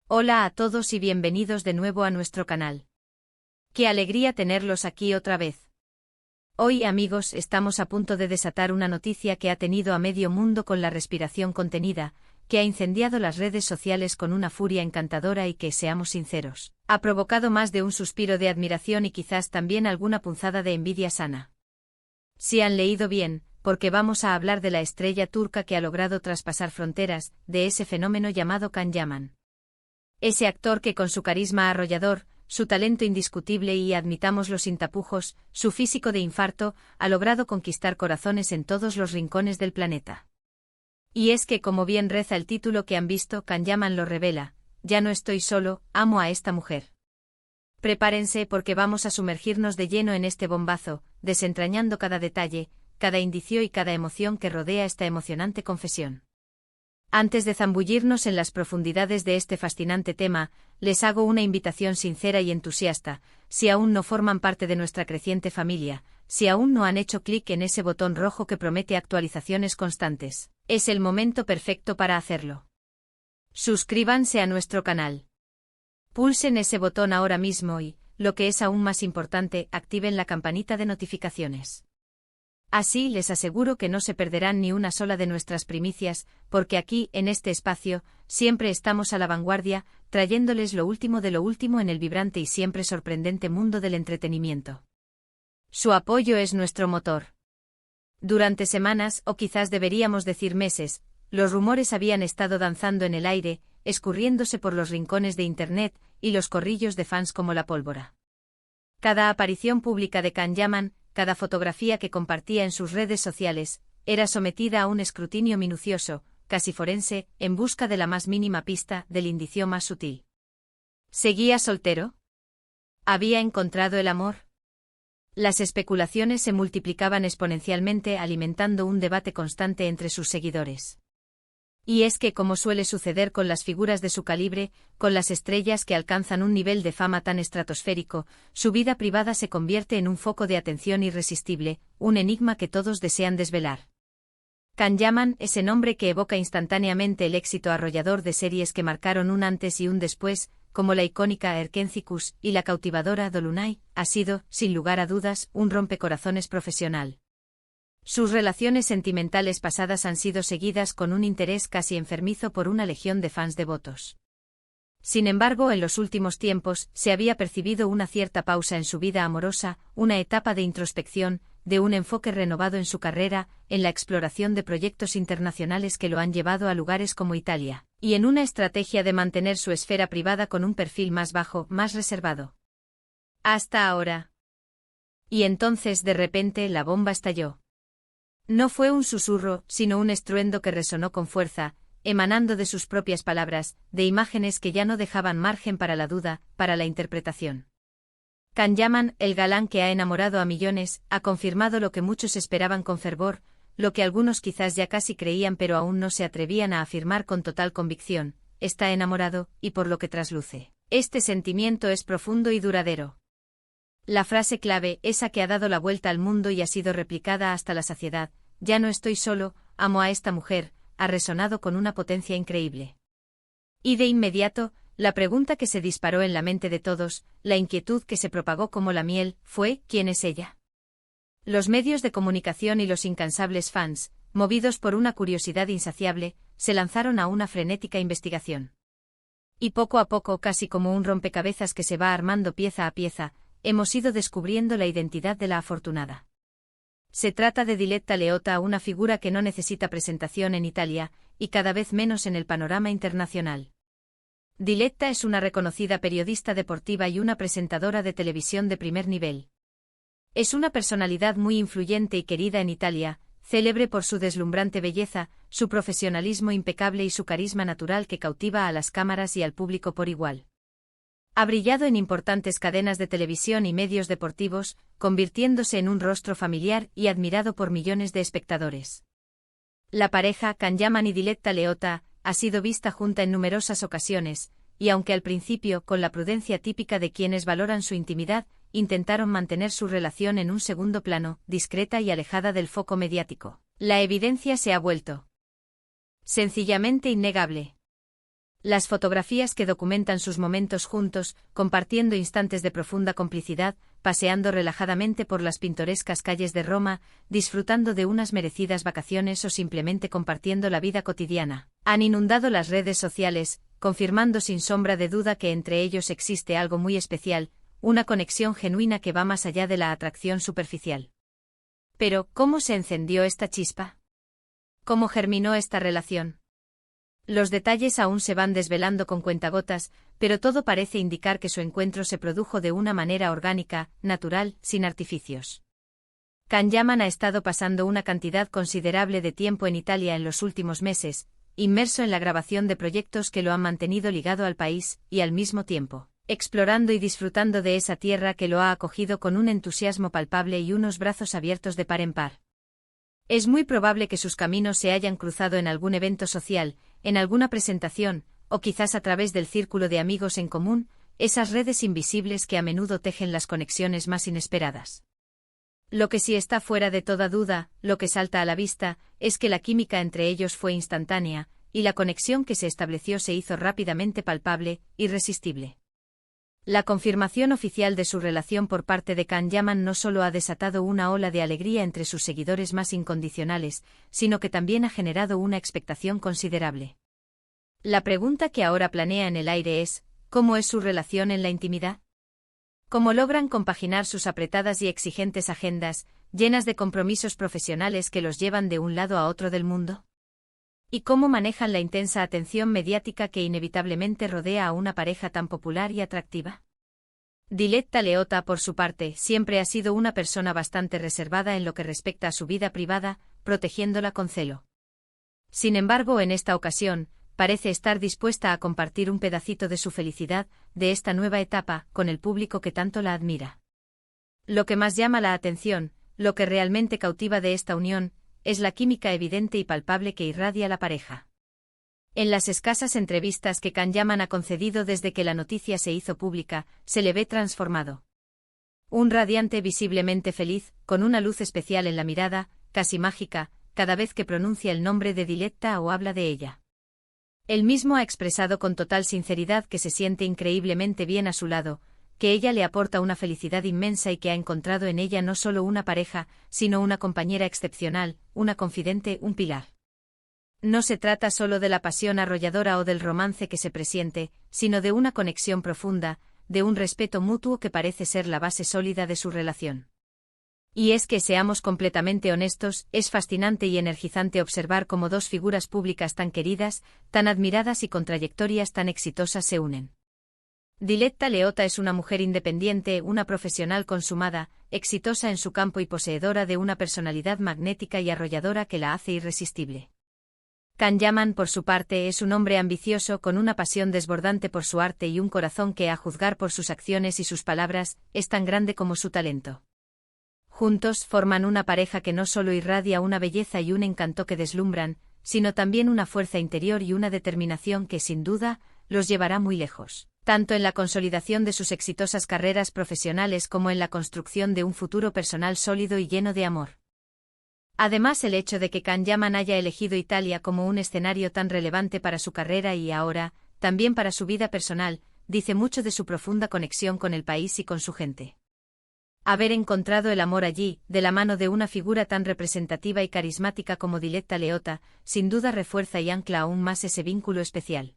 Hola a todos y bienvenidos de nuevo a nuestro canal. Qué alegría tenerlos aquí otra vez. Hoy, amigos, estamos a punto de desatar una noticia que ha tenido a medio mundo con la respiración contenida, que ha incendiado las redes sociales con una furia encantadora y que, seamos sinceros, ha provocado más de un suspiro de admiración y quizás también alguna punzada de envidia sana. Si han leído bien, porque vamos a hablar de la estrella turca que ha logrado traspasar fronteras, de ese fenómeno llamado Can Yaman. Ese actor que con su carisma arrollador, su talento indiscutible y, admitámoslo sin tapujos, su físico de infarto, ha logrado conquistar corazones en todos los rincones del planeta. Y es que, como bien reza el título que han visto, Can Yaman lo revela: ya no estoy solo, amo a esta mujer. Prepárense porque vamos a sumergirnos de lleno en este bombazo, desentrañando cada detalle, cada indicio y cada emoción que rodea esta emocionante confesión. Antes de zambullirnos en las profundidades de este fascinante tema, les hago una invitación sincera y entusiasta: si aún no forman parte de nuestra creciente familia, si aún no han hecho clic en ese botón rojo que promete actualizaciones constantes, es el momento perfecto para hacerlo. Suscríbanse a nuestro canal. Pulsen ese botón ahora mismo y, lo que es aún más importante, activen la campanita de notificaciones. Así les aseguro que no se perderán ni una sola de nuestras primicias, porque aquí, en este espacio, siempre estamos a la vanguardia, trayéndoles lo último de lo último en el vibrante y siempre sorprendente mundo del entretenimiento. Su apoyo es nuestro motor. Durante semanas, o quizás deberíamos decir meses, los rumores habían estado danzando en el aire, escurriéndose por los rincones de Internet, y los corrillos de fans como la pólvora. Cada aparición pública de Can Yaman, cada fotografía que compartía en sus redes sociales, era sometida a un escrutinio minucioso, casi forense, en busca de la más mínima pista, del indicio más sutil. ¿Seguía soltero? ¿Había encontrado el amor? Las especulaciones se multiplicaban exponencialmente, alimentando un debate constante entre sus seguidores. Y es que, como suele suceder con las figuras de su calibre, con las estrellas que alcanzan un nivel de fama tan estratosférico, su vida privada se convierte en un foco de atención irresistible, un enigma que todos desean desvelar. Can Yaman, ese nombre que evoca instantáneamente el éxito arrollador de series que marcaron un antes y un después, como la icónica Erkencikus y la cautivadora Dolunay, ha sido, sin lugar a dudas, un rompecorazones profesional. Sus relaciones sentimentales pasadas han sido seguidas con un interés casi enfermizo por una legión de fans devotos. Sin embargo, en los últimos tiempos, se había percibido una cierta pausa en su vida amorosa, una etapa de introspección, de un enfoque renovado en su carrera, en la exploración de proyectos internacionales que lo han llevado a lugares como Italia, y en una estrategia de mantener su esfera privada con un perfil más bajo, más reservado. Hasta ahora. Y entonces, de repente, la bomba estalló. No fue un susurro, sino un estruendo que resonó con fuerza, emanando de sus propias palabras, de imágenes que ya no dejaban margen para la duda, para la interpretación. Can Yaman, el galán que ha enamorado a millones, ha confirmado lo que muchos esperaban con fervor, lo que algunos quizás ya casi creían pero aún no se atrevían a afirmar con total convicción: está enamorado, y por lo que trasluce, este sentimiento es profundo y duradero. La frase clave, esa que ha dado la vuelta al mundo y ha sido replicada hasta la saciedad: ya no estoy solo, amo a esta mujer, ha resonado con una potencia increíble. Y de inmediato, la pregunta que se disparó en la mente de todos, la inquietud que se propagó como la miel, fue: ¿quién es ella? Los medios de comunicación y los incansables fans, movidos por una curiosidad insaciable, se lanzaron a una frenética investigación. Y poco a poco, casi como un rompecabezas que se va armando pieza a pieza, hemos ido descubriendo la identidad de la afortunada. Se trata de Diletta Leotta, una figura que no necesita presentación en Italia, y cada vez menos en el panorama internacional. Diletta es una reconocida periodista deportiva y una presentadora de televisión de primer nivel. Es una personalidad muy influyente y querida en Italia, célebre por su deslumbrante belleza, su profesionalismo impecable y su carisma natural que cautiva a las cámaras y al público por igual. Ha brillado en importantes cadenas de televisión y medios deportivos, convirtiéndose en un rostro familiar y admirado por millones de espectadores. La pareja, Can Yaman y Diletta Leotta, ha sido vista junta en numerosas ocasiones, y aunque al principio, con la prudencia típica de quienes valoran su intimidad, intentaron mantener su relación en un segundo plano, discreta y alejada del foco mediático, la evidencia se ha vuelto sencillamente innegable. Las fotografías que documentan sus momentos juntos, compartiendo instantes de profunda complicidad, paseando relajadamente por las pintorescas calles de Roma, disfrutando de unas merecidas vacaciones o simplemente compartiendo la vida cotidiana, han inundado las redes sociales, confirmando sin sombra de duda que entre ellos existe algo muy especial, una conexión genuina que va más allá de la atracción superficial. Pero, ¿cómo se encendió esta chispa? ¿Cómo germinó esta relación? Los detalles aún se van desvelando con cuentagotas, pero todo parece indicar que su encuentro se produjo de una manera orgánica, natural, sin artificios. Can Yaman ha estado pasando una cantidad considerable de tiempo en Italia en los últimos meses, inmerso en la grabación de proyectos que lo han mantenido ligado al país, y al mismo tiempo, explorando y disfrutando de esa tierra que lo ha acogido con un entusiasmo palpable y unos brazos abiertos de par en par. Es muy probable que sus caminos se hayan cruzado en algún evento social, en alguna presentación, o quizás a través del círculo de amigos en común, esas redes invisibles que a menudo tejen las conexiones más inesperadas. Lo que sí está fuera de toda duda, lo que salta a la vista, es que la química entre ellos fue instantánea, y la conexión que se estableció se hizo rápidamente palpable, irresistible. La confirmación oficial de su relación por parte de Can Yaman no solo ha desatado una ola de alegría entre sus seguidores más incondicionales, sino que también ha generado una expectación considerable. La pregunta que ahora planea en el aire es, ¿cómo es su relación en la intimidad? ¿Cómo logran compaginar sus apretadas y exigentes agendas, llenas de compromisos profesionales que los llevan de un lado a otro del mundo? ¿Y cómo manejan la intensa atención mediática que inevitablemente rodea a una pareja tan popular y atractiva? Diletta Leotta, por su parte, siempre ha sido una persona bastante reservada en lo que respecta a su vida privada, protegiéndola con celo. Sin embargo, en esta ocasión, parece estar dispuesta a compartir un pedacito de su felicidad, de esta nueva etapa, con el público que tanto la admira. Lo que más llama la atención, lo que realmente cautiva de esta unión, es la química evidente y palpable que irradia la pareja. En las escasas entrevistas que Can Yaman ha concedido desde que la noticia se hizo pública, se le ve transformado. Un radiante visiblemente feliz, con una luz especial en la mirada, casi mágica, cada vez que pronuncia el nombre de Diletta o habla de ella. Él mismo ha expresado con total sinceridad que se siente increíblemente bien a su lado, que ella le aporta una felicidad inmensa y que ha encontrado en ella no solo una pareja, sino una compañera excepcional, una confidente, un pilar. No se trata solo de la pasión arrolladora o del romance que se presiente, sino de una conexión profunda, de un respeto mutuo que parece ser la base sólida de su relación. Y es que, seamos completamente honestos, es fascinante y energizante observar cómo dos figuras públicas tan queridas, tan admiradas y con trayectorias tan exitosas se unen. Diletta Leotta es una mujer independiente, una profesional consumada, exitosa en su campo y poseedora de una personalidad magnética y arrolladora que la hace irresistible. Can Yaman, por su parte, es un hombre ambicioso con una pasión desbordante por su arte y un corazón que, a juzgar por sus acciones y sus palabras, es tan grande como su talento. Juntos forman una pareja que no solo irradia una belleza y un encanto que deslumbran, sino también una fuerza interior y una determinación que, sin duda, los llevará muy lejos, tanto en la consolidación de sus exitosas carreras profesionales como en la construcción de un futuro personal sólido y lleno de amor. Además, el hecho de que Can Yaman haya elegido Italia como un escenario tan relevante para su carrera y ahora, también para su vida personal, dice mucho de su profunda conexión con el país y con su gente. Haber encontrado el amor allí, de la mano de una figura tan representativa y carismática como Diletta Leotta, sin duda refuerza y ancla aún más ese vínculo especial.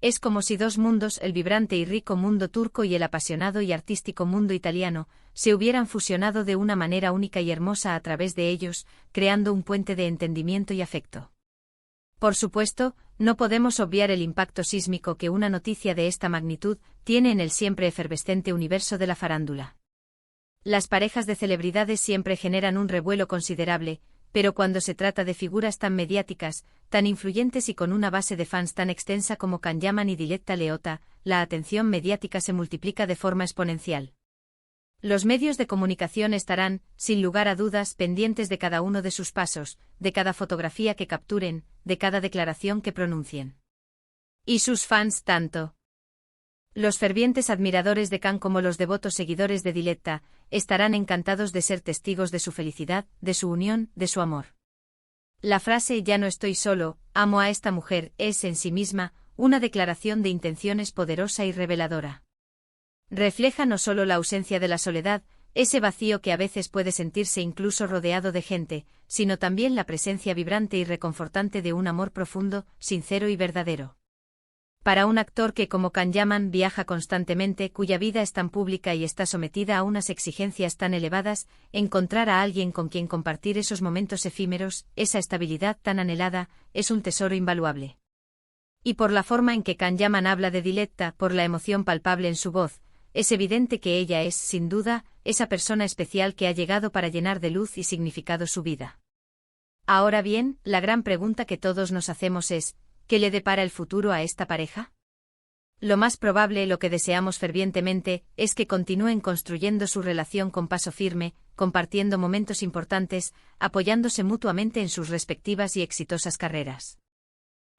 Es como si dos mundos, el vibrante y rico mundo turco y el apasionado y artístico mundo italiano, se hubieran fusionado de una manera única y hermosa a través de ellos, creando un puente de entendimiento y afecto. Por supuesto, no podemos obviar el impacto sísmico que una noticia de esta magnitud tiene en el siempre efervescente universo de la farándula. Las parejas de celebridades siempre generan un revuelo considerable, pero cuando se trata de figuras tan mediáticas, tan influyentes y con una base de fans tan extensa como Can Yaman y Diletta Leotta, la atención mediática se multiplica de forma exponencial. Los medios de comunicación estarán, sin lugar a dudas, pendientes de cada uno de sus pasos, de cada fotografía que capturen, de cada declaración que pronuncien. Y sus fans tanto. Los fervientes admiradores de Can como los devotos seguidores de Diletta estarán encantados de ser testigos de su felicidad, de su unión, de su amor. La frase "ya no estoy solo, amo a esta mujer" es en sí misma una declaración de intenciones poderosa y reveladora. Refleja no solo la ausencia de la soledad, ese vacío que a veces puede sentirse incluso rodeado de gente, sino también la presencia vibrante y reconfortante de un amor profundo, sincero y verdadero. Para un actor que como Can Yaman viaja constantemente, cuya vida es tan pública y está sometida a unas exigencias tan elevadas, encontrar a alguien con quien compartir esos momentos efímeros, esa estabilidad tan anhelada, es un tesoro invaluable. Y por la forma en que Can Yaman habla de Diletta, por la emoción palpable en su voz, es evidente que ella es, sin duda, esa persona especial que ha llegado para llenar de luz y significado su vida. Ahora bien, la gran pregunta que todos nos hacemos es, ¿qué le depara el futuro a esta pareja? Lo más probable, lo que deseamos fervientemente, es que continúen construyendo su relación con paso firme, compartiendo momentos importantes, apoyándose mutuamente en sus respectivas y exitosas carreras.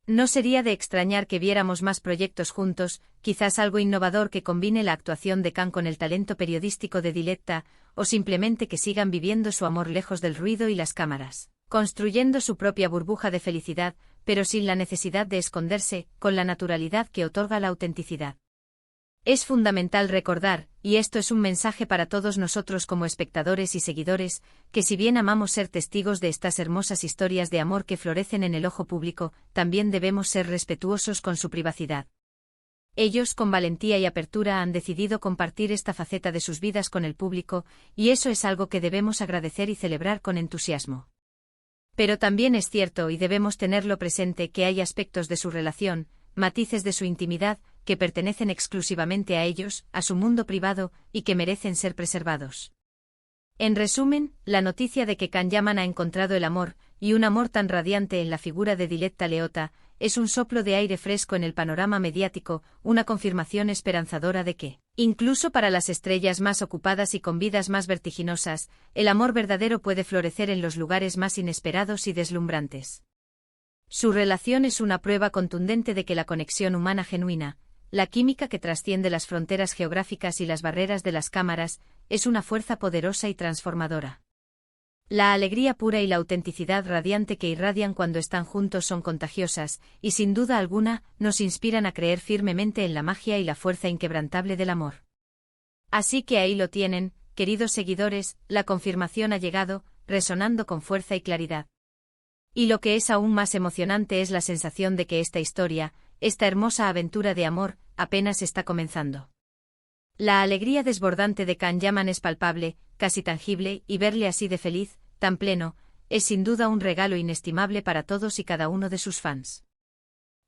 No sería de extrañar que viéramos más proyectos juntos, quizás algo innovador que combine la actuación de Can con el talento periodístico de Diletta, o simplemente que sigan viviendo su amor lejos del ruido y las cámaras, construyendo su propia burbuja de felicidad, pero sin la necesidad de esconderse, con la naturalidad que otorga la autenticidad. Es fundamental recordar, y esto es un mensaje para todos nosotros como espectadores y seguidores, que si bien amamos ser testigos de estas hermosas historias de amor que florecen en el ojo público, también debemos ser respetuosos con su privacidad. Ellos, con valentía y apertura, han decidido compartir esta faceta de sus vidas con el público, y eso es algo que debemos agradecer y celebrar con entusiasmo. Pero también es cierto, y debemos tenerlo presente, que hay aspectos de su relación, matices de su intimidad, que pertenecen exclusivamente a ellos, a su mundo privado, y que merecen ser preservados. En resumen, la noticia de que Can Yaman ha encontrado el amor, y un amor tan radiante en la figura de Diletta Leotta, es un soplo de aire fresco en el panorama mediático, una confirmación esperanzadora de que, incluso para las estrellas más ocupadas y con vidas más vertiginosas, el amor verdadero puede florecer en los lugares más inesperados y deslumbrantes. Su relación es una prueba contundente de que la conexión humana genuina, la química que trasciende las fronteras geográficas y las barreras de las cámaras, es una fuerza poderosa y transformadora. La alegría pura y la autenticidad radiante que irradian cuando están juntos son contagiosas, y sin duda alguna, nos inspiran a creer firmemente en la magia y la fuerza inquebrantable del amor. Así que ahí lo tienen, queridos seguidores, la confirmación ha llegado, resonando con fuerza y claridad. Y lo que es aún más emocionante es la sensación de que esta historia, esta hermosa aventura de amor, apenas está comenzando. La alegría desbordante de Can Yaman es palpable, casi tangible, y verle así de feliz, tan pleno, es sin duda un regalo inestimable para todos y cada uno de sus fans.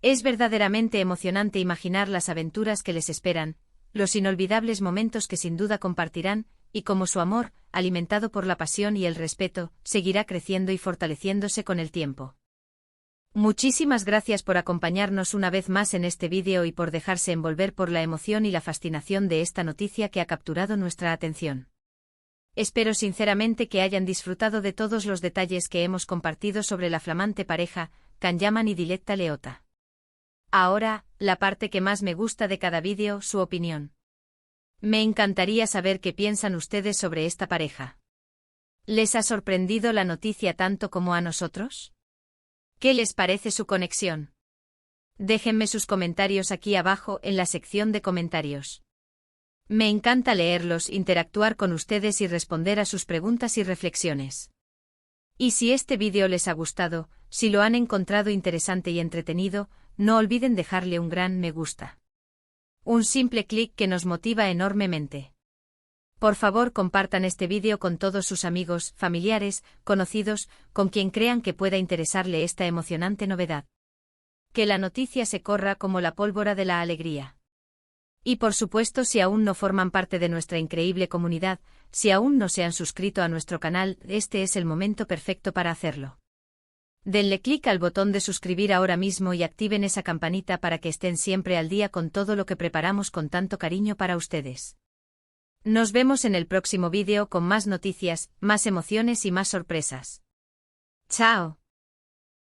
Es verdaderamente emocionante imaginar las aventuras que les esperan, los inolvidables momentos que sin duda compartirán, y cómo su amor, alimentado por la pasión y el respeto, seguirá creciendo y fortaleciéndose con el tiempo. Muchísimas gracias por acompañarnos una vez más en este vídeo y por dejarse envolver por la emoción y la fascinación de esta noticia que ha capturado nuestra atención. Espero sinceramente que hayan disfrutado de todos los detalles que hemos compartido sobre la flamante pareja, Can Yaman y Diletta Leotta. Ahora, la parte que más me gusta de cada vídeo, su opinión. Me encantaría saber qué piensan ustedes sobre esta pareja. ¿Les ha sorprendido la noticia tanto como a nosotros? ¿Qué les parece su conexión? Déjenme sus comentarios aquí abajo en la sección de comentarios. Me encanta leerlos, interactuar con ustedes y responder a sus preguntas y reflexiones. Y si este vídeo les ha gustado, si lo han encontrado interesante y entretenido, no olviden dejarle un gran me gusta. Un simple clic que nos motiva enormemente. Por favor, compartan este vídeo con todos sus amigos, familiares, conocidos, con quien crean que pueda interesarle esta emocionante novedad. Que la noticia se corra como la pólvora de la alegría. Y por supuesto, si aún no forman parte de nuestra increíble comunidad, si aún no se han suscrito a nuestro canal, este es el momento perfecto para hacerlo. Denle clic al botón de suscribir ahora mismo y activen esa campanita para que estén siempre al día con todo lo que preparamos con tanto cariño para ustedes. Nos vemos en el próximo vídeo con más noticias, más emociones y más sorpresas. ¡Chao!